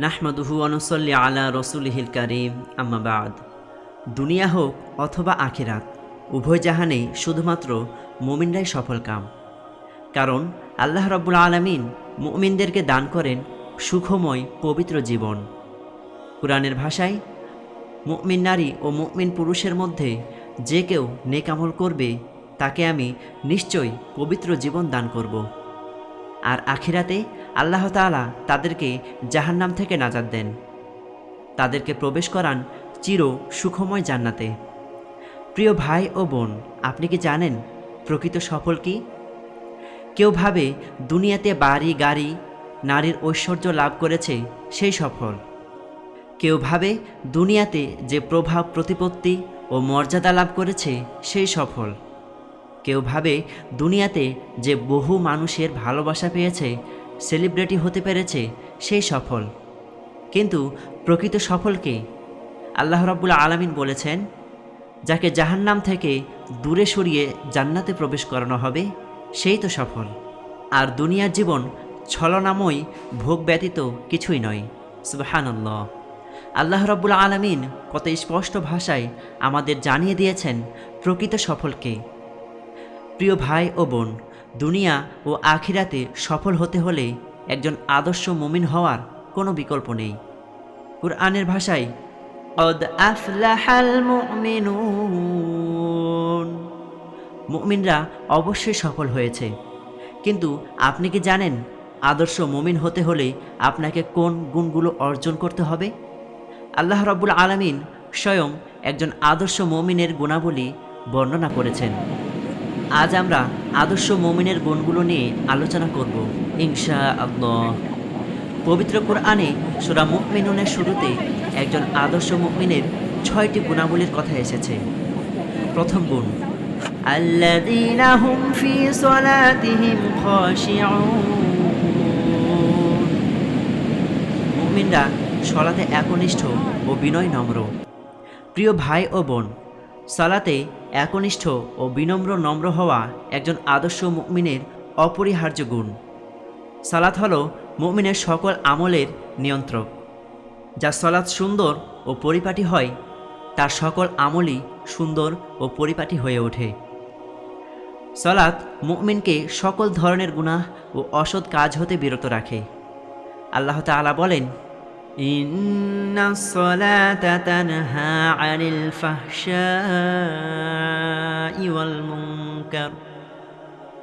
নাহমাদুহু ওয়া নুসাল্লি আলা রাসূলিহিল কারীম, আম্মা বা'দ। দুনিয়া হোক অথবা আখিরাত, উভয় জাহানেই শুধুমাত্র মুমিনরাই সফলকাম। কারণ আল্লাহ রাব্বুল আলামিন মুমিনদেরকে দান করেন সুখময় পবিত্র জীবন। কুরআনের ভাষায়, মুমিন নারী ও মুমিন পুরুষের মধ্যে যে কেউ নেক আমল করবে তাকে আমি নিশ্চয়ই পবিত্র জীবন দান করব। আর আখিরাতে আল্লাহ তাআলা তাদেরকে জাহান্নাম থেকে নাজাত দেন, তাদেরকে প্রবেশ করান চির সুখময় জান্নাতে। প্রিয় ভাই ও বোন, আপনি কি জানেন প্রকৃত সফল কি? কেউ ভাবে দুনিয়াতে বাড়ি গাড়ি নারীর ঐশ্বর্য লাভ করেছে সেই সফল। কেউ ভাবে দুনিয়াতে যে প্রভাব প্রতিপত্তি ও মর্যাদা লাভ করেছে সেই সফল। কেউ ভাবে দুনিয়াতে যে বহু মানুষের ভালোবাসা পেয়েছে, সেলিব্রিটি হতে পেরেছে সেই সফল। কিন্তু প্রকৃত সফলকে আল্লাহ রাব্বুল আলামিন বলেছেন, যাকে জাহান্নাম থেকে দূরে সরিয়ে জান্নাতে প্রবেশ করানো হবে সেই তো সফল। আর দুনিয়ার জীবন ছলনাময় ভোগ ব্যতীত কিছুই নয়। সুবহানাল্লাহ। আল্লাহ রাব্বুল আলামিন কত স্পষ্ট ভাষায় আমাদের জানিয়ে দিয়েছেন প্রকৃত সফলকে। প্রিয় ভাই ও বোন, দুনিয়া ও আখিরাতে সফল হতে হলে একজন আদর্শ মুমিন হওয়ার কোনো বিকল্প নেই। কুরআনের ভাষায়, কদ আফলাহাল মুমিনুন, মুমিনরা অবশ্যই সফল হয়েছে। কিন্তু আপনি কি জানেন আদর্শ মুমিন হতে হলে আপনাকে কোন গুণগুলো অর্জন করতে হবে? আল্লাহ রাব্বুল আলামিন স্বয়ং একজন আদর্শ মুমিনের গুণাবলী বর্ণনা করেছেন। আজ আমরা আদর্শ মুমিনের গুণগুলো নিয়ে আলোচনা করব ইনশাআল্লাহ। পবিত্র কুরআনে সূরা মুমিনুনের শুরুতে একজন আদর্শ মুমিনের ৬টি গুণাবলীর কথা এসেছে। প্রথম গুণ, আল্লাযীনা হুম ফী সলাতিহিম খাশিউন, মুমিনরা সালাতে একনিষ্ঠ ও বিনয় নম্র। প্রিয় ভাই ও বোন, সালাতে একনিষ্ঠ ও বিনম্র নম্র হওয়া একজন আদর্শ মুমিনের অপরিহার্য গুণ। সালাত হলো মুমিনের সকল আমলের নিয়ন্ত্রক। যা সালাত সুন্দর ও পরিপাটি হয়, তার সকল আমলই সুন্দর ও পরিপাটি হয়ে ওঠে। সালাত মুমিনকে সকল ধরনের গুনাহ ও অসৎ কাজ হতে বিরত রাখে। আল্লাহ তাআলা বলেন, ইন্নাস সালাতা তানহা আনিল ফাহশাই ওয়াল মুনকার,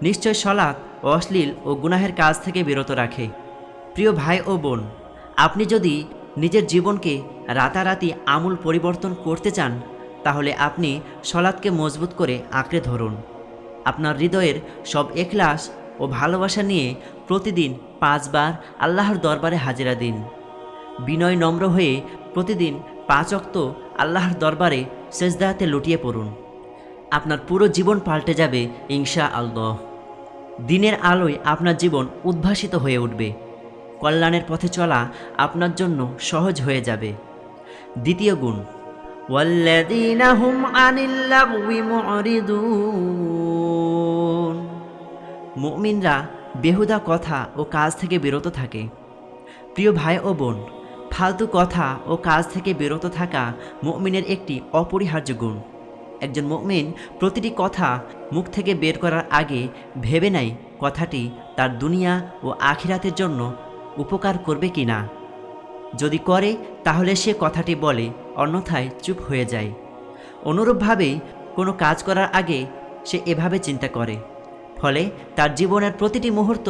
নিশ্চয় সালাত অশ্লীল ও গুনাহের কাজ থেকে বিরত রাখে। প্রিয় ভাই ও বোন, আপনি যদি নিজের জীবনকে রাতারাতি আমূল পরিবর্তন করতে চান, তাহলে আপনি সালাতকে মজবুত করে আঁকড়ে ধরুন। আপনার হৃদয়ের সব ইখলাস ও ভালোবাসা নিয়ে প্রতিদিন 5 বার আল্লাহর দরবারে হাজিরা দিন। বিনয় নম্র হয়ে প্রতিদিন 5 ওয়াক্ত আল্লাহর দরবারে সেজদাতে লুটিয়ে পড়ুন। আপনার পুরো জীবন পাল্টে যাবে ইনশাআল্লাহ। দিনের আলোয় আপনার জীবন উদ্ভাসিত হয়ে উঠবে। কল্যাণের পথে চলা আপনার জন্য সহজ হয়ে যাবে। দ্বিতীয় গুণ, ওয়াল্লাযীনা হুম আনিল লাগওয়ি মুরিদুন, মুমিনরা বেহুদা কথা ও কাজ থেকে বিরত থাকে। প্রিয় ভাই ও বোন, ফালতু কথা ও কাজ থেকে বিরত থাকা মুমিনের একটি অপরিহার্য গুণ। একজন মুমিন প্রতিটি কথা মুখ থেকে বের করার আগে ভেবে নেয় কথাটি তার দুনিয়া ও আখিরাতের জন্য উপকার করবে কি না। যদি করে তাহলে সে কথাটি বলে, অন্যথায় চুপ হয়ে যায়। অনুরূপভাবে কোনো কাজ করার আগে সে এভাবে চিন্তা করে, ফলে তার জীবনের প্রতিটি মুহূর্ত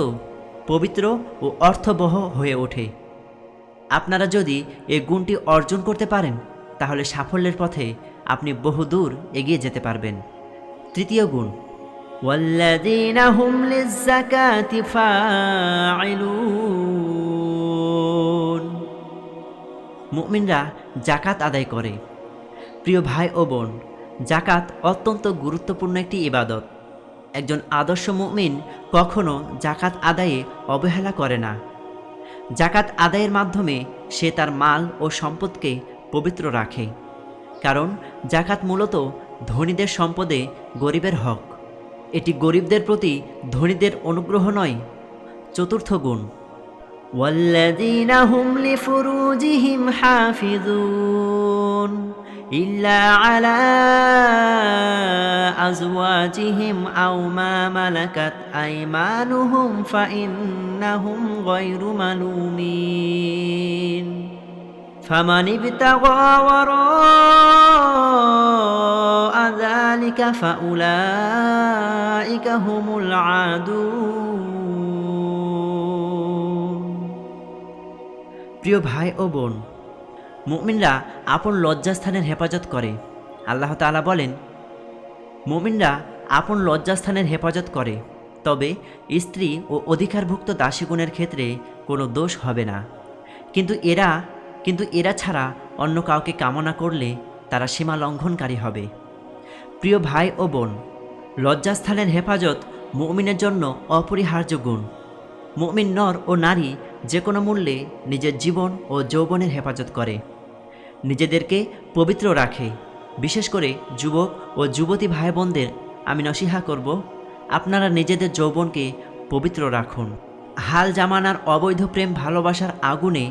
পবিত্র ও অর্থবহ হয়ে ওঠে। আপনারা যদি এই গুণটি অর্জন করতে পারেন, তাহলে সাফল্যের পথে আপনি বহুদূর এগিয়ে যেতে পারবেন। তৃতীয় গুণ, ওয়াল্লাযীনা হুম লিয-যাকাতি ফাঈলুন, মুমিনরা যাকাত আদায় করে। প্রিয় ভাই ও বোন, যাকাত অত্যন্ত গুরুত্বপূর্ণ একটি ইবাদত। একজন আদর্শ মুমিন কখনো যাকাত আদায়ে অবহেলা করে না। যাকাত আদায়ের মাধ্যমে সে তার মাল ও সম্পদকে পবিত্র রাখে। কারণ যাকাত মূলত ধনীদের সম্পদে গরিবের হক। এটি গরিবদের প্রতি ধনীদের অনুগ্রহ নয়। চতুর্থ গুণ, والذين هم لفروجهم حافظون إلا على أزواجهم أو ما ملكت أيمانهم فإنهم غير ملومين فمن ابتغى وراء ذلك فأولئك هم العادون। প্রিয় ভাই ও বোন, মুমিনরা আপন লজ্জাস্থানের হেফাজত করে। আল্লাহ তাআলা বলেন, মুমিনরা আপন লজ্জাস্থানের হেফাজত করে, তবে স্ত্রী ও অধিকারভুক্ত দাসীগুণের ক্ষেত্রে কোনো দোষ হবে না। কিন্তু এরা ছাড়া অন্য কাউকে কামনা করলে তারা সীমা লঙ্ঘনকারী হবে। প্রিয় ভাই ও বোন, লজ্জাস্থানের হেফাজত মুমিনের জন্য অপরিহার্য গুণ। মুমিন নর ও নারী যে কোনো মূল্যে নিজের জীবন ও যৌবনের হেফাজত করে, নিজেদেরকে পবিত্র রাখে। বিশেষ করে যুবক ও যুবতী ভাই বোনদের আমি নসিহা করব, আপনারা নিজেদের যৌবনকে পবিত্র রাখুন। হাল জামানার অবৈধ প্রেম ভালোবাসার আগুনে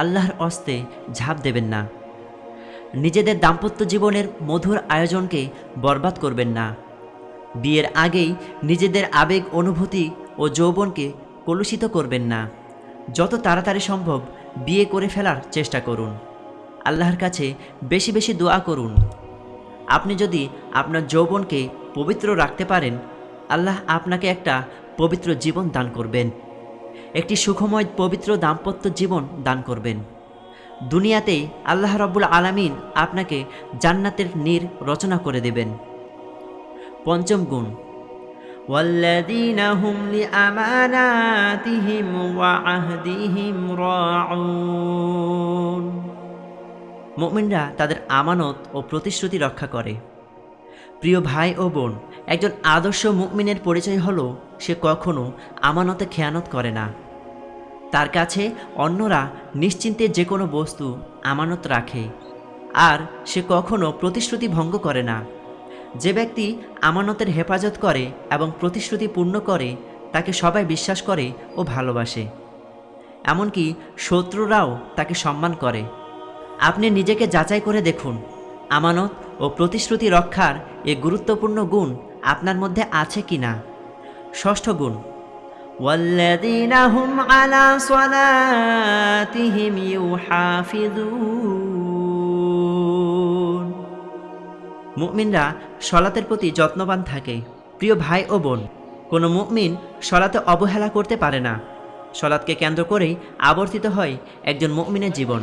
আল্লাহর অস্তে ঝাঁপ দেবেন না। নিজেদের দাম্পত্য জীবনের মধুর আয়োজনকে বরবাদ করবেন না। বিয়ের আগেই নিজেদের আবেগ অনুভূতি ও যৌবনকে কলুষিত করবেন না। যত তাড়াতাড়ি সম্ভব বিয়ে করে ফেলার চেষ্টা করুন। আল্লাহর কাছে বেশি বেশি দোয়া করুন। আপনি যদি আপনার যৌবনকে পবিত্র রাখতে পারেন, আল্লাহ আপনাকে একটা পবিত্র জীবন দান করবেন, একটি সুখময় পবিত্র দাম্পত্য জীবন দান করবেন। দুনিয়াতেই আল্লাহ রাব্বুল আলামিন আপনাকে জান্নাতের নীড় রচনা করে দেবেন। পঞ্চম গুণ, ওয়াল্লাযীনা হুম লিআমানাতিহিম ওয়া আহদিহিম রাউন। মুমিনরা তাদের আমানত ও প্রতিশ্রুতি রক্ষা করে। প্রিয় ভাই ও বোন, একজন আদর্শ মুমিনের পরিচয় হলো সে কখনো আমানতে খেয়ানত করে না। তার কাছে অন্যরা নিশ্চিন্তে যে কোনো বস্তু আমানত রাখে, আর সে কখনো প্রতিশ্রুতি ভঙ্গ করে না। যে ব্যক্তি আমানতের হেফাজত করে এবং প্রতিশ্রুতি পূর্ণ করে, তাকে সবাই বিশ্বাস করে ও ভালোবাসে। এমনকি শত্রুরাও তাকে সম্মান করে। আপনি নিজেকে যাচাই করে দেখুন, আমানত ও প্রতিশ্রুতি রক্ষার এ গুরুত্বপূর্ণ গুণ আপনার মধ্যে আছে কি না। ষষ্ঠ গুণ, ওয়াল্লাযীনা হুম আলা সালাতিহিম ইউহাফিযুন। মুমিনরা সলাতের প্রতি যত্নবান থাকে। প্রিয় ভাই ও বোন, কোনো মুমিন সলাতে অবহেলা করতে পারে না। সলাতকে কেন্দ্র করেই আবর্তিত হয় একজন মুমিনের জীবন।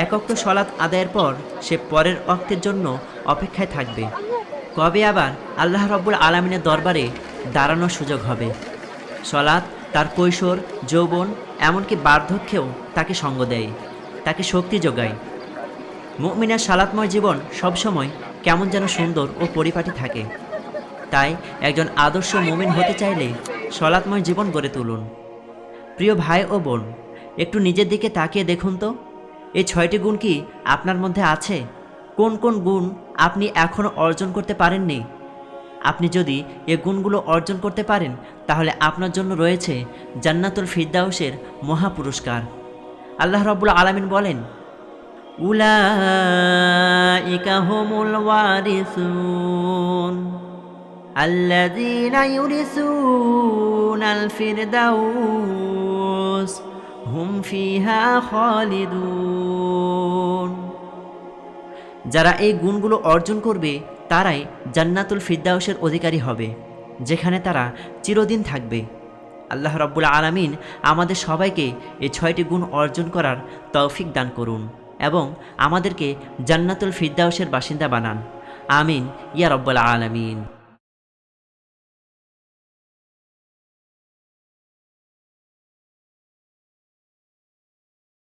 এক ওয়াক্ত সলাত আদায়ের পর সে পরের ওয়াক্তের জন্য অপেক্ষায় থাকবে, কবে আবার আল্লাহ রাব্বুল আলামিনের দরবারে দাঁড়ানোর সুযোগ হবে। সলাত তার কৈশোর, যৌবন, এমনকি বার্ধক্যেও তাকে সঙ্গ দেয়, তাকে শক্তি যোগায়। মুমিনের সালাতময় জীবন সবসময় কেমন যেন সুন্দর ও পরিপাটি থাকে। তাই একজন আদর্শ মুমিন হতে চাইলে সলাতময় জীবন গড়ে তুলুন। প্রিয় ভাই ও বোন, একটু নিজের দিকে তাকিয়ে দেখুন তো, এই 6টি গুণ কি আপনার মধ্যে আছে? কোন কোন গুণ আপনি এখনও অর্জন করতে পারেননি? আপনি যদি এই গুণগুলো অর্জন করতে পারেন, তাহলে আপনার জন্য রয়েছে জান্নাতুল ফিরদাউসের মহা পুরস্কার। আল্লাহ রাব্বুল আলামিন বলেন, উলাইকা হুমুল ওয়ারিসুন আল্লাযীনা ইউরিসুনাল ফিরদাউস হুম ফিহা খালিদুন। যারা এই গুণগুলো অর্জন করবে তারাই জান্নাতুল ফিরদাউসের অধিকারী হবে, যেখানে তারা চিরদিন থাকবে। আল্লাহ রাব্বুল আলামিন আমাদের সবাইকে এই 6টি গুণ অর্জন করার তৌফিক দান করুন এবং আমাদেরকে জান্নাতুল ফিরদাউসের বাসিন্দা বানান। আমিন ইয়া রাব্বুল আলামিন।